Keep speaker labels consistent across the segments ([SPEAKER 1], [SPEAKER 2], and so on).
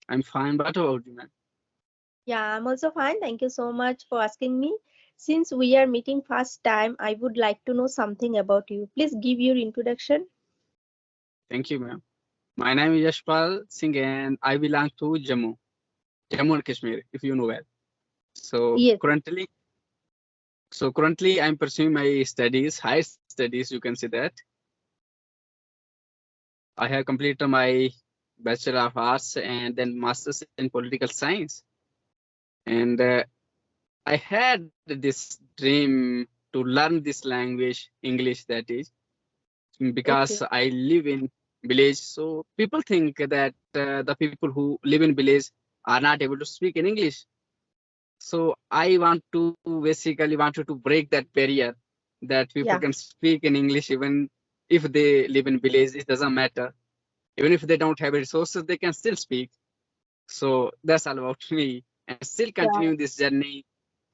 [SPEAKER 1] I'm fine. What about you, man?
[SPEAKER 2] Yeah, I'm also fine. Thank you so much for asking me. Since we are meeting first time, I would like to know something about you. Please give your introduction.
[SPEAKER 1] Thank you, ma'am. My name is Yashpaal Singh and I belong to Jammu and Kashmir, if you know well. So
[SPEAKER 2] Yes.
[SPEAKER 1] currently, so currently, I'm pursuing my studies, higher studies, you can say that. I have completed my Bachelor of Arts and then Masters in Political Science. And I had this dream to learn this language, English, that is, because
[SPEAKER 2] Okay.
[SPEAKER 1] I live in village. So people think that the people who live in village are not able to speak in English. So I want to basically wanted to break that barrier that people
[SPEAKER 2] Yeah.
[SPEAKER 1] can speak in English even if they live in village. It doesn't matter. Even if they don't have resources, they can still speak. So that's all about me. And still
[SPEAKER 2] Yeah.
[SPEAKER 1] continuing this journey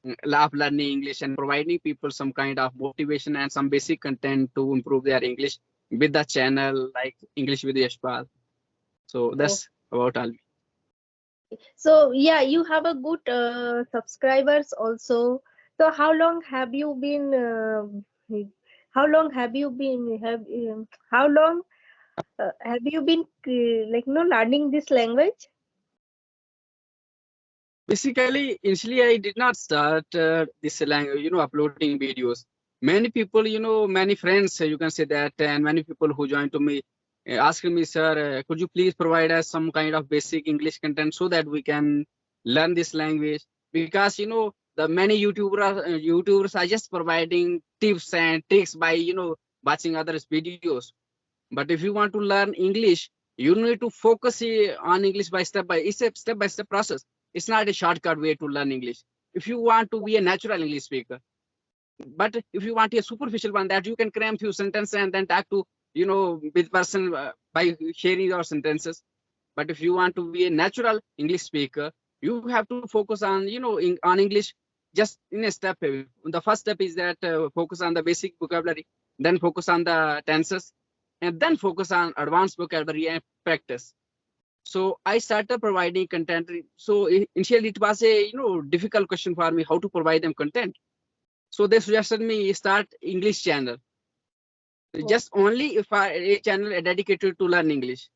[SPEAKER 1] of learning English and providing people some kind of motivation and some basic content to improve their English with the channel like English with Yashpal. So
[SPEAKER 2] Oh.
[SPEAKER 1] that's about all.
[SPEAKER 2] So yeah, you have a good subscribers also. So how long have you been how long have you been learning this language?
[SPEAKER 1] Basically, initially I did not start this language, uploading videos. Many people, many friends, you can say that, and many people who joined to me asking me, sir, could you please provide us some kind of basic English content so that we can learn this language? Because the many YouTubers are just providing tips and tricks by watching others' videos. But if you want to learn English, you need to focus on English by step by step process. It's not a shortcut way to learn English. If you want to be a natural English speaker, but if you want a superficial one that you can cram few sentences and then talk to with person by sharing your sentences. But if you want to be a natural English speaker, you have to focus on on English just in a step. The first step is that focus on the basic vocabulary, then focus on the tenses, and then focus on advanced vocabulary and practice. So I started providing content. So initially it was a difficult question for me how to provide them content. So they suggested me start English channel,
[SPEAKER 2] Oh,
[SPEAKER 1] just only if a channel dedicated to learn English.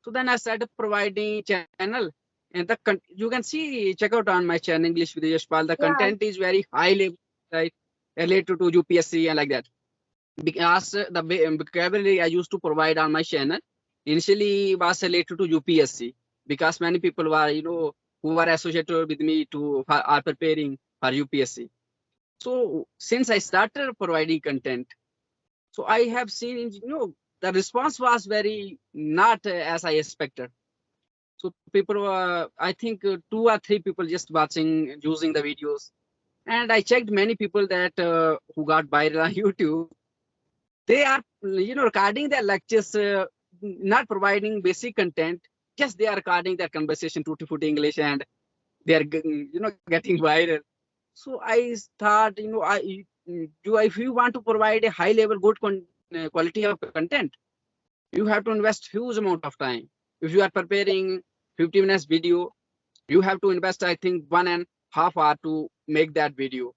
[SPEAKER 1] So then I started providing channel, and you can see check out on my channel English with Yashpal. The
[SPEAKER 2] yeah.
[SPEAKER 1] content is very high level, right, related to UPSC and like that. Because the vocabulary I used to provide on my channel initially was related to UPSC, because many people were who were associated with me are preparing for UPSC. So since I started providing content, so I have seen the response was very not as I expected. So people were, I think, two or three people just watching, using the videos. And I checked many people that who got viral on YouTube. They are, recording their lectures, not providing basic content. Just they are recording their conversation, tutti frutti English, and they are, getting viral. So I thought, if you want to provide a high level, good quality of content, you have to invest huge amount of time. If you are preparing 50 minutes video, you have to invest, I think, 1.5 hours to make that video.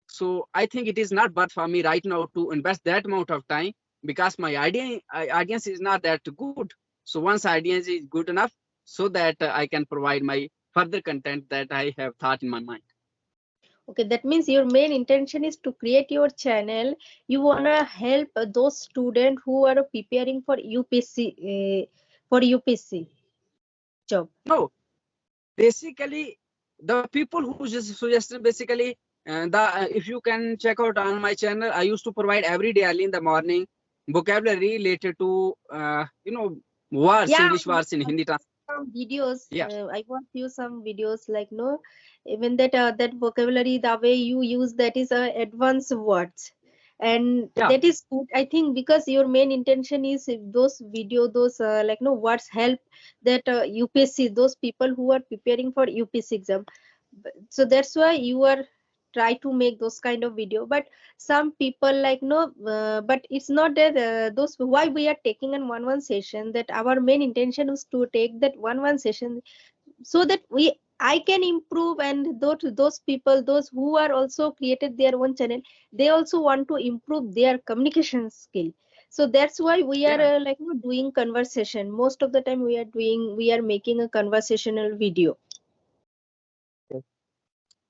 [SPEAKER 1] So I think it is not bad for me right now to invest that amount of time, because my audience is not that good. So once audience is good enough, so that I can provide my further content that I have thought in my mind.
[SPEAKER 2] Okay, that means your main intention is to create your channel. You wanna help those students who are preparing for UPSC job.
[SPEAKER 1] No, basically the people who just suggested, basically the if you can check out on my channel, I used to provide every day early in the morning vocabulary related to words,
[SPEAKER 2] Yeah,
[SPEAKER 1] English words in Hindi.
[SPEAKER 2] some videos.
[SPEAKER 1] Yeah,
[SPEAKER 2] I want you some videos like no, even that vocabulary, the way you use that is advanced words, and
[SPEAKER 1] yeah,
[SPEAKER 2] that is good. I think because your main intention is if those video, those no words help that UPSC, those people who are preparing for UPSC exam. So that's why you are try to make those kind of video. But some people like no, but it's not that those why we are taking in one session, that our main intention was to take that one session. so that I can improve, and those people, those who are also created their own channel, they also want to improve their communication skill. So that's why we are
[SPEAKER 1] Yeah.
[SPEAKER 2] doing conversation. Most of the time we are making a conversational video.
[SPEAKER 1] Yes.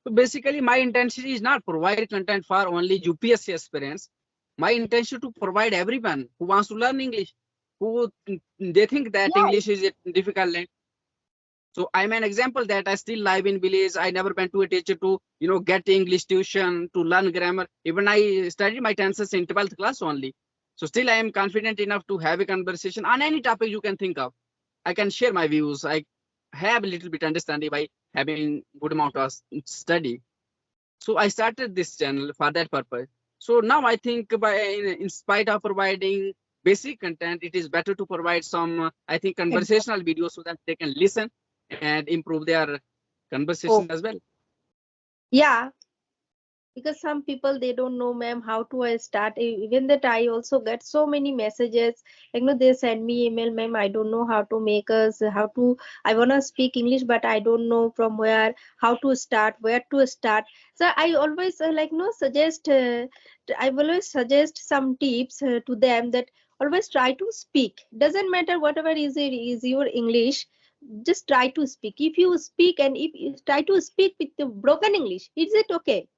[SPEAKER 1] So basically, my intention is not provide content for only UPSC aspirants. My intention to provide everyone who wants to learn English, who they think that
[SPEAKER 2] Yeah,
[SPEAKER 1] English is a difficult language. So I'm an example that I still live in village. I never went to a teacher to, get English tuition to learn grammar. Even I studied my tenses in 12th class only. So still I am confident enough to have a conversation on any topic you can think of. I can share my views. I have a little bit understanding by having good amount of study. So I started this channel for that purpose. So now I think in spite of providing basic content, it is better to provide some, I think,
[SPEAKER 2] exactly.
[SPEAKER 1] conversational videos so that they can listen and improve their
[SPEAKER 2] Oh,
[SPEAKER 1] conversation as well.
[SPEAKER 2] yeah, because some people they don't know, ma'am, how to I start. Even that I also get so many messages, they send me email, ma'am, I don't know how to make us, how to, I want to speak English but I don't know from where, how to start, where to start. So I always suggest, I will always suggest some tips to them, that always try to speak, doesn't matter whatever is your English, just try to speak. If you speak, and if you try to speak with the broken English, is it okay?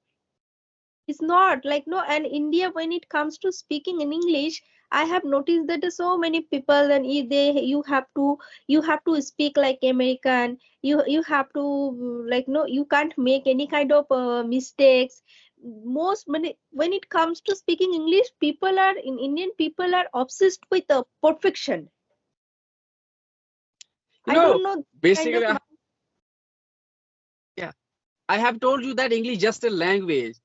[SPEAKER 2] It's not like, no. And India, when it comes to speaking in English, I have noticed that there's so many people, and you have to speak like American. You have to, no, you can't make any kind of mistakes. Most when it comes to speaking English, people are in Indian people are obsessed with perfection.
[SPEAKER 1] You
[SPEAKER 2] I
[SPEAKER 1] know,
[SPEAKER 2] don't know kind
[SPEAKER 1] basically,
[SPEAKER 2] of
[SPEAKER 1] yeah, I have told you that English is just a language.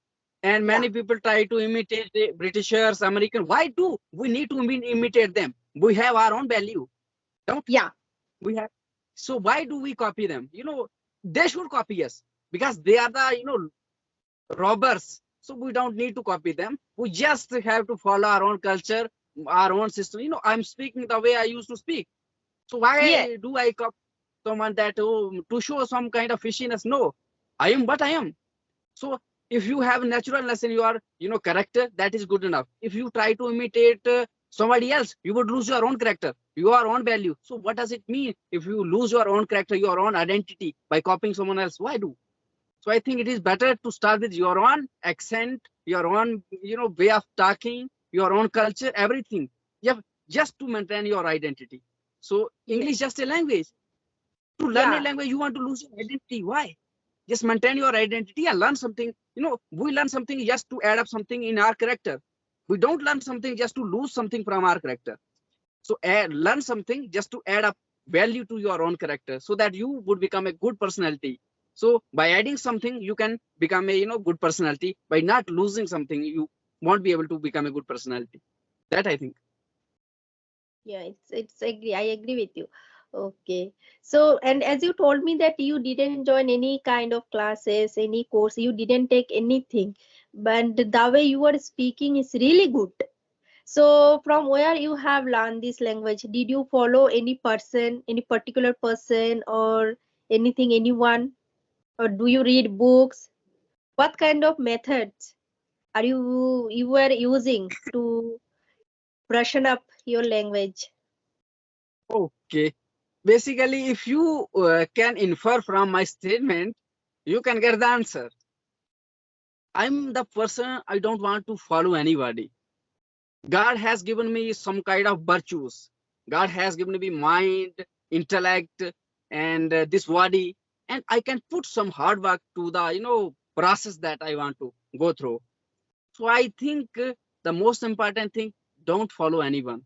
[SPEAKER 1] And
[SPEAKER 2] yeah,
[SPEAKER 1] many people try to imitate the Britishers, American. Why do we need to imitate them? We have our own value, don't
[SPEAKER 2] yeah,
[SPEAKER 1] we have? So why do we copy them? They should copy us because they are the, robbers. So we don't need to copy them. We just have to follow our own culture, our own system. I'm speaking the way I used to speak. So
[SPEAKER 2] yeah,
[SPEAKER 1] why do I copy someone that to show some kind of fishiness? No, I am what I am. So if you have naturalness in your, character, that is good enough. If you try to imitate somebody else, you would lose your own character, your own value. So what does it mean if you lose your own character, your own identity by copying someone else? Why do? So I think it is better to start with your own accent, your own, way of talking, your own culture, everything. Yeah, just to maintain your identity. So
[SPEAKER 2] yeah,
[SPEAKER 1] English is just a language. To learn a
[SPEAKER 2] yeah,
[SPEAKER 1] language, you want to lose your identity. Why? Just maintain your identity and learn something. We learn something just to add up something in our character. We don't learn something just to lose something from our character. So learn something just to add up value to your own character so that you would become a good personality. So by adding something, you can become a good personality. By not losing something, you won't be able to become a good personality. That I think.
[SPEAKER 2] yeah. It's agree. I agree with you. Okay. So, and as you told me that you didn't join any kind of classes, any course, you didn't take anything, but the way you are speaking is really good. So, from where you have learned this language? Did you follow any person, any particular person, or anything, anyone, or do you read books? What kind of methods are you were using to freshen up your language?
[SPEAKER 1] Okay. Basically, if you can infer from my statement, you can get the answer. I'm the person, I don't want to follow anybody. God has given me some kind of virtues. God has given me mind, intellect, and this body, and I can put some hard work to the process that I want to go through. So I think the most important thing, don't follow anyone.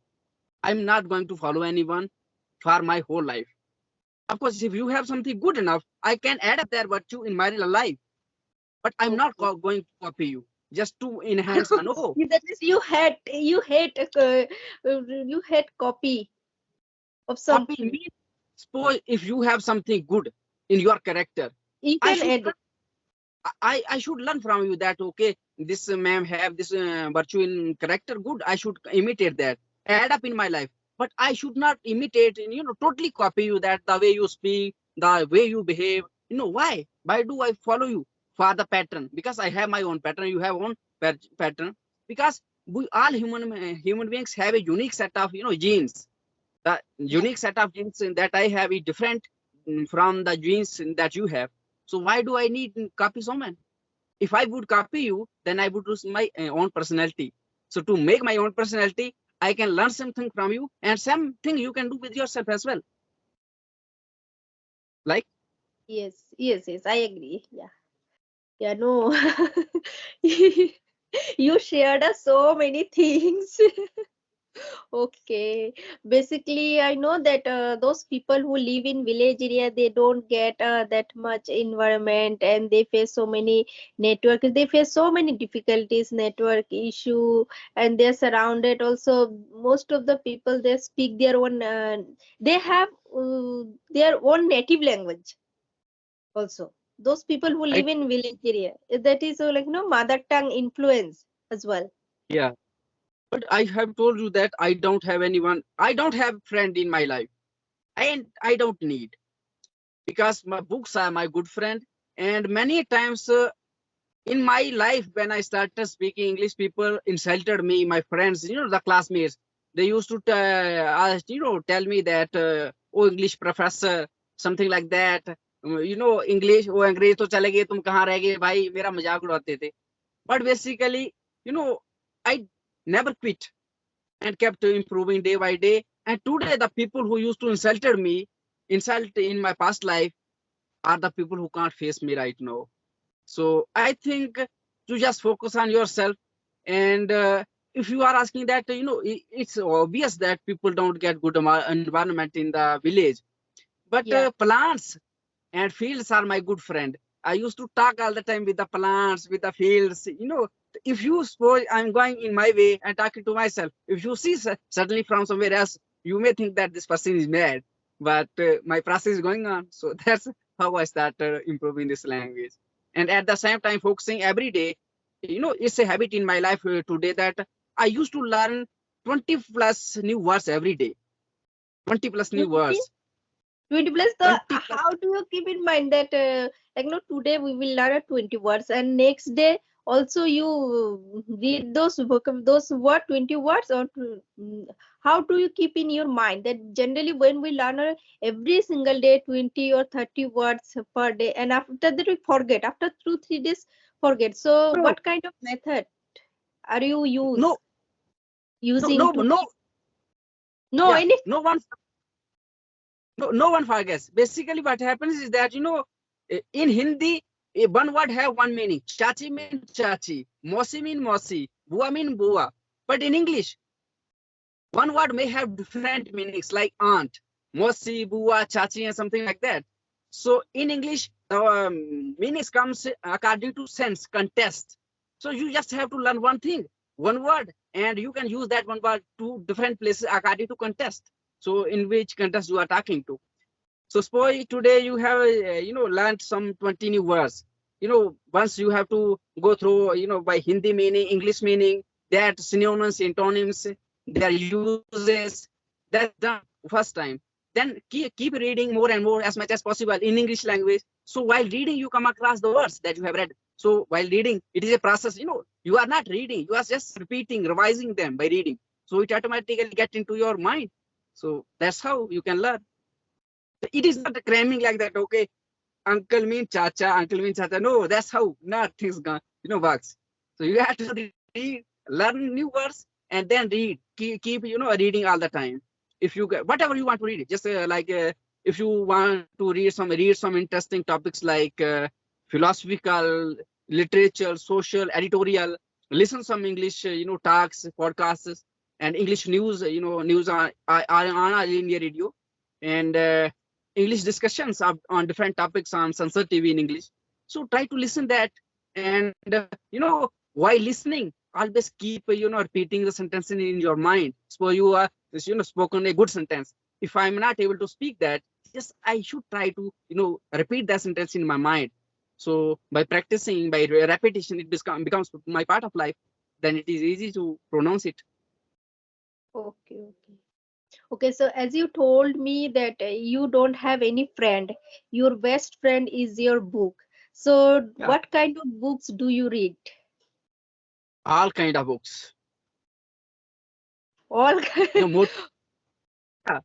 [SPEAKER 1] I'm not going to follow anyone for my whole life. Of course, if you have something good enough, I can add up their virtue in my life. But I'm not
[SPEAKER 2] Okay.
[SPEAKER 1] going to copy you just to enhance my no.
[SPEAKER 2] That means you hate copy of
[SPEAKER 1] Copy
[SPEAKER 2] something.
[SPEAKER 1] means, suppose if you have something good in your character,
[SPEAKER 2] You
[SPEAKER 1] I
[SPEAKER 2] can
[SPEAKER 1] should
[SPEAKER 2] add
[SPEAKER 1] learn,
[SPEAKER 2] it.
[SPEAKER 1] I should learn from you that okay, this ma'am have this virtue in character good. I should imitate that, add up in my life. But I should not imitate and totally copy you that the way you speak, the way you behave. Why? Why do I follow you for the pattern? Because I have my own pattern. You have own pattern. Because we all human beings have a unique set of genes. The
[SPEAKER 2] Yeah.
[SPEAKER 1] unique set of genes that I have is different from the genes that you have. So why do I need copy someone? If I would copy you, then I would lose my own personality. So to make my own personality, I can learn something from you and something you can do with yourself as well. Like,
[SPEAKER 2] Yes, yes, yes, I agree. Yeah. Yeah, no. You shared us so many things. Okay. Basically, I know that those people who live in village area, they don't get that much environment, and they face so many network. They face so many difficulties, network issue, and they're surrounded. Also, most of the people, they speak their own. They have their own native language. Also, those people who
[SPEAKER 1] I
[SPEAKER 2] live in village area, that is like mother tongue influence as well.
[SPEAKER 1] yeah, but I have told you that I don't have anyone. I don't have friend in my life, and I don't need, because my books are my good friend. And many times in my life, when I started speaking English, people insulted me. My friends, the classmates, they used to tell me that, oh, English professor, something like that. English, oh, अंग्रेज तो चले गए, तुम कहाँ रह गए भाई, मेरा मजाक उड़ाते थे. But basically, you know I never quit and kept improving day by day. And today the people who used to insult in my past life, are the people who can't face me right now. So I think to just focus on yourself. And if you are asking that, it's obvious that people don't get good environment in the village. But
[SPEAKER 2] Yeah.
[SPEAKER 1] plants and fields are my good friend. I used to talk all the time with the plants, with the fields. If you suppose I'm going in my way and talking to myself, if you see suddenly from somewhere else, you may think that this person is mad. But my process is going on. So that's how I started improving this language. And at the same time, focusing every day. It's a habit in my life today that I used to learn 20 plus new words every day. 20 plus new
[SPEAKER 2] 20,
[SPEAKER 1] words.
[SPEAKER 2] 20 plus the
[SPEAKER 1] 20 plus.
[SPEAKER 2] how do you keep in mind that like today we will learn a 20 words and next day also you read those those word 20 words or how do you keep in your mind that generally when we learn every single day 20 or 30 words per day and after that we forget after 2 3 days forget, so
[SPEAKER 1] No,
[SPEAKER 2] what kind of method are you
[SPEAKER 1] no,
[SPEAKER 2] using
[SPEAKER 1] no,
[SPEAKER 2] to
[SPEAKER 1] no.
[SPEAKER 2] keep no
[SPEAKER 1] Yeah,
[SPEAKER 2] any.
[SPEAKER 1] no one forgets. Basically what happens is that, in Hindi, one word have one meaning. Chachi mean chachi, mosi mean mosi, bua mean bua. But in English, one word may have different meanings like aunt, mosi, bua, chachi, and something like that. So in English, the meanings comes according to sense, context. So you just have to learn one thing, one word, and you can use that one word to different places according to context. So in which context you are talking to. So suppose today you have, learned some 20 new words. Once you have to go through, by Hindi meaning, English meaning, that synonyms, antonyms, their uses. That's done first time. Then keep reading more and more as much as possible in English language. So while reading, you come across the words that you have read. So while reading, it is a process. You are not reading, you are just repeating, revising them by reading. So it automatically get into your mind. So that's how you can learn. It is not cramming like that. Okay, uncle means chacha, uncle means chacha. No, that's how not things works. So you have to read, learn new words, and then read. Keep reading all the time. If you get whatever you want to read, just if you want to read some interesting topics like philosophical, literature, social, editorial. Listen some English, talks, podcasts, and English news. News on a linear radio, and English discussions on different topics on Sunset TV in English. So try to listen that, and while listening, always keep repeating the sentence in your mind. So you are spoken a good sentence. If I'm not able to speak that, just I should try to repeat that sentence in my mind. So by practicing, by repetition, it becomes my part of life. Then it is easy to pronounce it.
[SPEAKER 2] Okay, okay. Okay, so as you told me that you don't have any friend, your best friend is your book. So
[SPEAKER 1] Yeah,
[SPEAKER 2] what kind of books do you read?
[SPEAKER 1] all kind of books.
[SPEAKER 2] All
[SPEAKER 1] You know, yeah,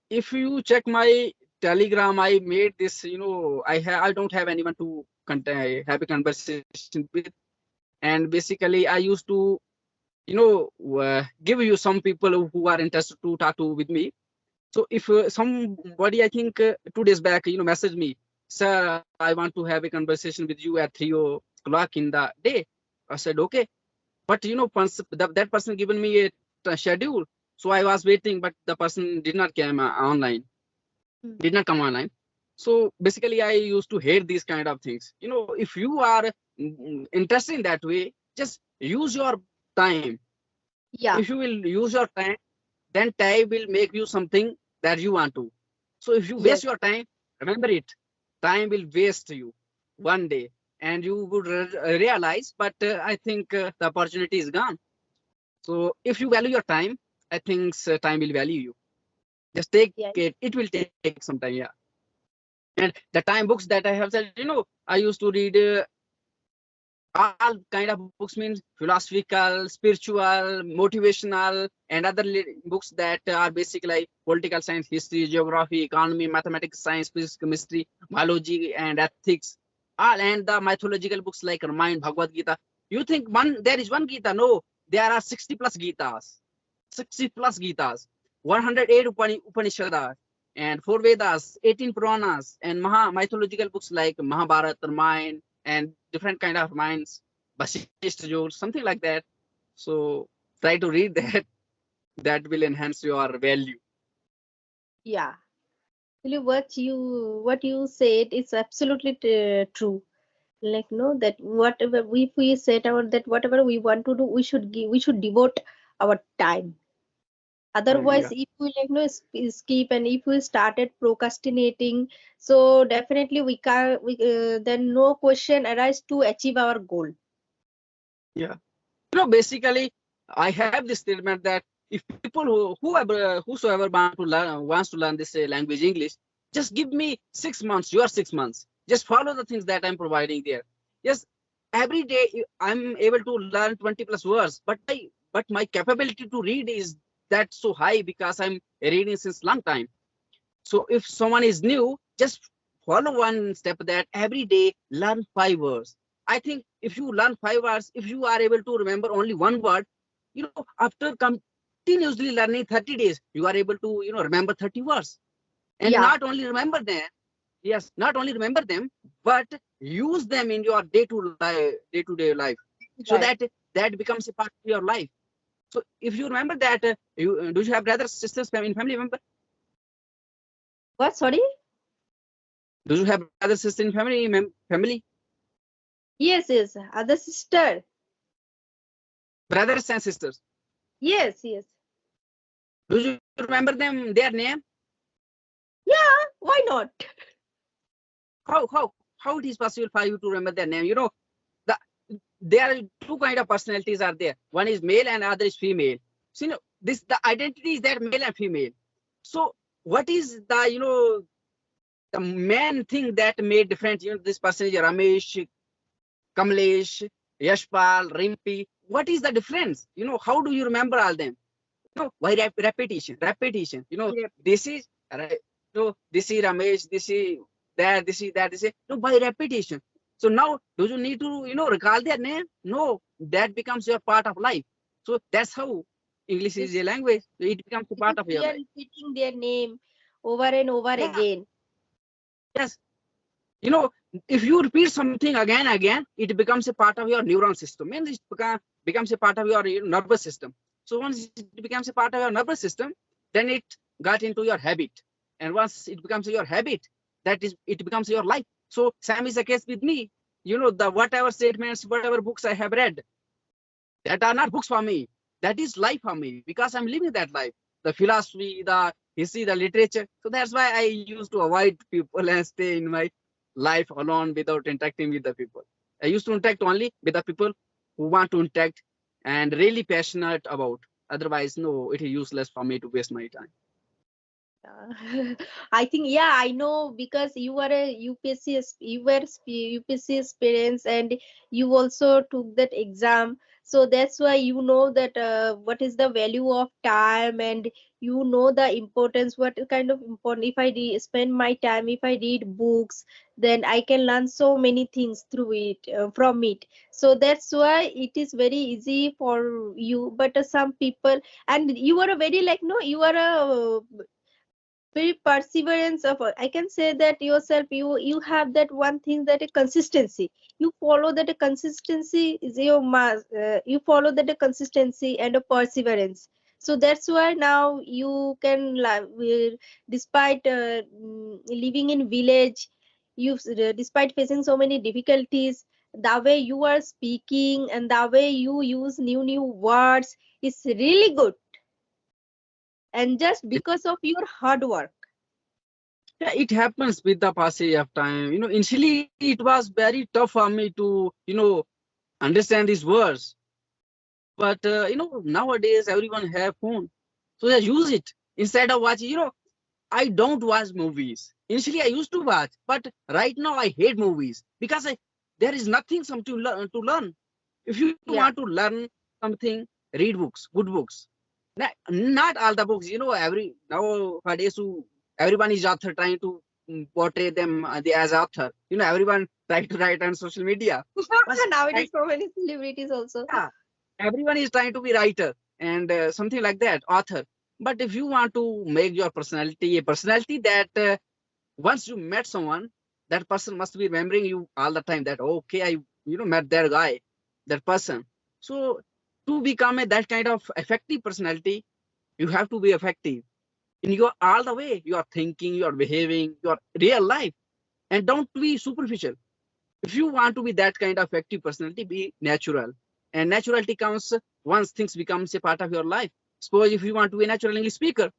[SPEAKER 1] if you check my Telegram, I made this. I don't have anyone to have a conversation with, and basically I used to give you some people who are interested to talk to with me. So if somebody, I think 2 days back, messaged me, sir, I want to have a conversation with you at 3 o'clock in the day. I said, okay. But that person given me a schedule. So I was waiting, but the person did not come online,
[SPEAKER 2] Hmm.
[SPEAKER 1] did not come online. So basically, I used to hate these kind of things. If you are interested in that way, just use your time.
[SPEAKER 2] Yeah,
[SPEAKER 1] If you will use your time, then time will make you something that you want to. So if you
[SPEAKER 2] yes,
[SPEAKER 1] waste your time, remember it. Time will waste you one day, and you would realize. But I think the opportunity is gone. So if you value your time, I think time will value you. Just take
[SPEAKER 2] yeah,
[SPEAKER 1] it. It will take some time. Yeah. And the time books that I have said, I used to read all kind of books, means philosophical, spiritual, motivational, and other books that are basic like political science, history, geography, economy, mathematics, science, physics, chemistry, biology, and ethics. All, and the mythological books like Ramayana, Bhagavad Gita. You think there is one Gita? No, there are 60 plus Gitas. 60 plus Gitas, 108 Upanishads, and 4 Vedas, 18 Puranas, and mythological books like Mahabharata, Ramayana, and different kind of minds, Vasishtha Jog, something like that. So try to read that. That will enhance your value.
[SPEAKER 2] yeah. Actually, what you said is absolutely true. Like no, that whatever we set our that whatever we want to do, we should devote our time. Otherwise,
[SPEAKER 1] Yeah,
[SPEAKER 2] if we like no skip and if we started procrastinating, so definitely we can't. Then no question arise to achieve our goal.
[SPEAKER 1] yeah. Basically, I have this statement that if people whosoever wants to learn this language English, just give me 6 months. Your 6 months. Just follow the things that I'm providing there. Yes, every day I'm able to learn 20 plus words, but my capability to read is that so high because I'm reading since long time. So if someone is new, just follow one step that every day learn 5 words. I think if you learn 5 words, if you are able to remember only one word, after continuously learning 30 days, you are able to, remember 30 words. And
[SPEAKER 2] Yeah,
[SPEAKER 1] not only remember them, yes, not only remember them, but use them in your day-to-day life. So
[SPEAKER 2] right.
[SPEAKER 1] that becomes a part of your life. So if you remember that, do you have brothers, sisters, family member?
[SPEAKER 2] What? Sorry.
[SPEAKER 1] Do you have brothers, sisters in family?
[SPEAKER 2] Yes, yes. Other sister.
[SPEAKER 1] Brothers and sisters.
[SPEAKER 2] Yes, yes.
[SPEAKER 1] Do you remember their name?
[SPEAKER 2] Yeah. Why not?
[SPEAKER 1] How it is possible for you to remember their name? The there are two kind of personalities are there. One is male and other is female. So this the identity is that male and female. So what is the main thing that made different? This person is Ramesh, Kamlesh, Yashpaal, Rimpy. What is the difference? How do you remember all them? Why repetition.
[SPEAKER 2] Yep.
[SPEAKER 1] This is this is Ramesh, this is that, this is that, this is no, by repetition. So now do you need to recall their name? No, that becomes your part of life. So that's how English is a
[SPEAKER 2] Yes.
[SPEAKER 1] language. It becomes a part
[SPEAKER 2] Because
[SPEAKER 1] of your
[SPEAKER 2] we are
[SPEAKER 1] life.
[SPEAKER 2] repeating their name over and over
[SPEAKER 1] Yeah,
[SPEAKER 2] again.
[SPEAKER 1] yes. you know if you repeat something again and again, it becomes a part of your neuron system, means it becomes a part of your nervous system. So once it becomes a part of your nervous system, then it got into your habit, and once it becomes your habit, that is it becomes your life. So same is the case with me. The whatever statements, whatever books I have read, that are not books for me, that is life for me, because I'm living that life, the philosophy, the history, the literature. So that's why I used to avoid people and stay in my life alone without interacting with the people. I used to interact only with the people who want to interact and really passionate about. Otherwise, no, it is useless for me to waste my time.
[SPEAKER 2] I think, yeah, I know, because you are a UPSC, you were UPSC experience, and you also took that exam. So that's why you know that what is the value of time, and you know the importance, what kind of important. If I spend my time, if I read books, then I can learn so many things through it, from it. So that's why it is very easy for you. But some people, and you are a very, like, no, you are a very perseverance of, I can say that yourself, you have that one thing, that a consistency. You follow that, a consistency is your you follow that, a consistency and a perseverance. So that's why now you can despite living in village, you despite facing so many difficulties, the way you are speaking and the way you use new words is really good, and just because of your hard work.
[SPEAKER 1] Yeah, it happens with the passage of time. Initially it was very tough for me to, understand these words. But nowadays everyone have phone, so they use it instead of watching. I don't watch movies. Initially I used to watch, but right now I hate movies because there is nothing some to learn. If you want to
[SPEAKER 2] Yeah.
[SPEAKER 1] learn something, read books, good books. Not all the books. Every nowadays everyone is author trying to portray them as author. Everyone try to write on social media. But
[SPEAKER 2] Nowadays, so many celebrities also.
[SPEAKER 1] yeah, everyone is trying to be writer and something like that, author. But if you want to make your personality a personality that once you met someone, that person must be remembering you all the time, that okay, I met that guy, that person. So to become that kind of effective personality, you have to be effective in your all the way, you are thinking, you are behaving, your real life, and don't be superficial. If you want to be that kind of active personality, be natural. And naturality comes once things becomes a part of your life. Suppose if you want to be a natural English speaker,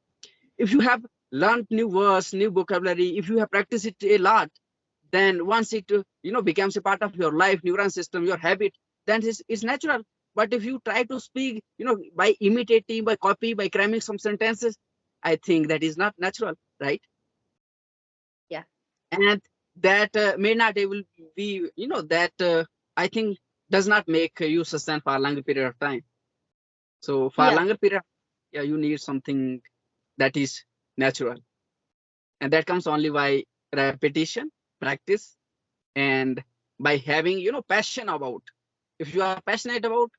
[SPEAKER 1] if you have learned new words, new vocabulary, if you have practiced it a lot, then once it becomes a part of your life, neuron system, your habit, then it's natural. But if you try to speak by imitating, by copy, by cramming some sentences, I think that is not natural, right?
[SPEAKER 2] Yeah.
[SPEAKER 1] And that may not able be that I think does not make you sustain for a longer period of time. So for a
[SPEAKER 2] Yeah.
[SPEAKER 1] longer period, yeah, you need something that is natural, and that comes only by repetition, practice, and by having passion about. If you are passionate about,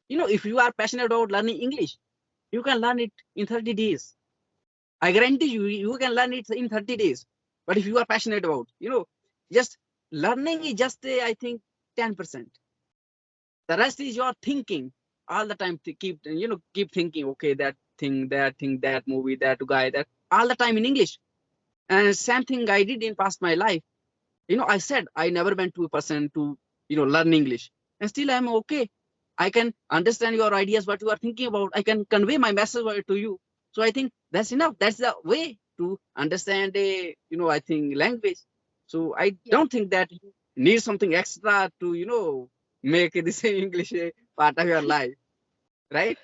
[SPEAKER 1] if you are passionate about learning English, you can learn it in 30 days. I guarantee you can learn it in 30 days. But if you are passionate about, just learning is just, I think, 10%. The rest is your thinking all the time. To keep thinking, okay, that movie, that guy, that all the time in English. And same thing I did in past my life. I said I never went to a person to, learn English. And still I'm okay. I can understand your ideas, what you are thinking about. I can convey my message to you. So I think that's enough. That's the way to understand a, I think, language. So I
[SPEAKER 2] Yeah.
[SPEAKER 1] don't think that you need something extra to, make this English a part of your life, right?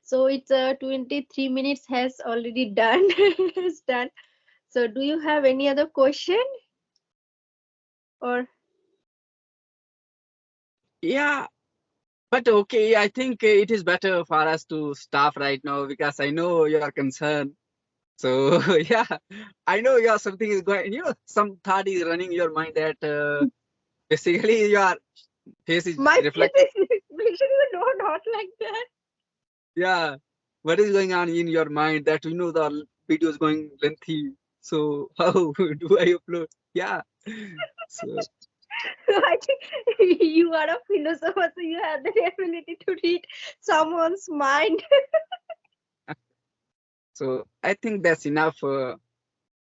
[SPEAKER 2] So it's 23 minutes has already done. It's done. So do you have any other question, or
[SPEAKER 1] Yeah. But okay, I think it is better for us to stop right now because I know you are concerned. So yeah, I know your something is going. Some thought is running in your mind that basically your face is
[SPEAKER 2] my
[SPEAKER 1] reflecting.
[SPEAKER 2] expression is not like that?
[SPEAKER 1] Yeah, what is going on in your mind that the video is going lengthy. So how do I upload? Yeah. So
[SPEAKER 2] I think you are a philosopher, so you have the ability to read someone's mind.
[SPEAKER 1] so I think that's enough.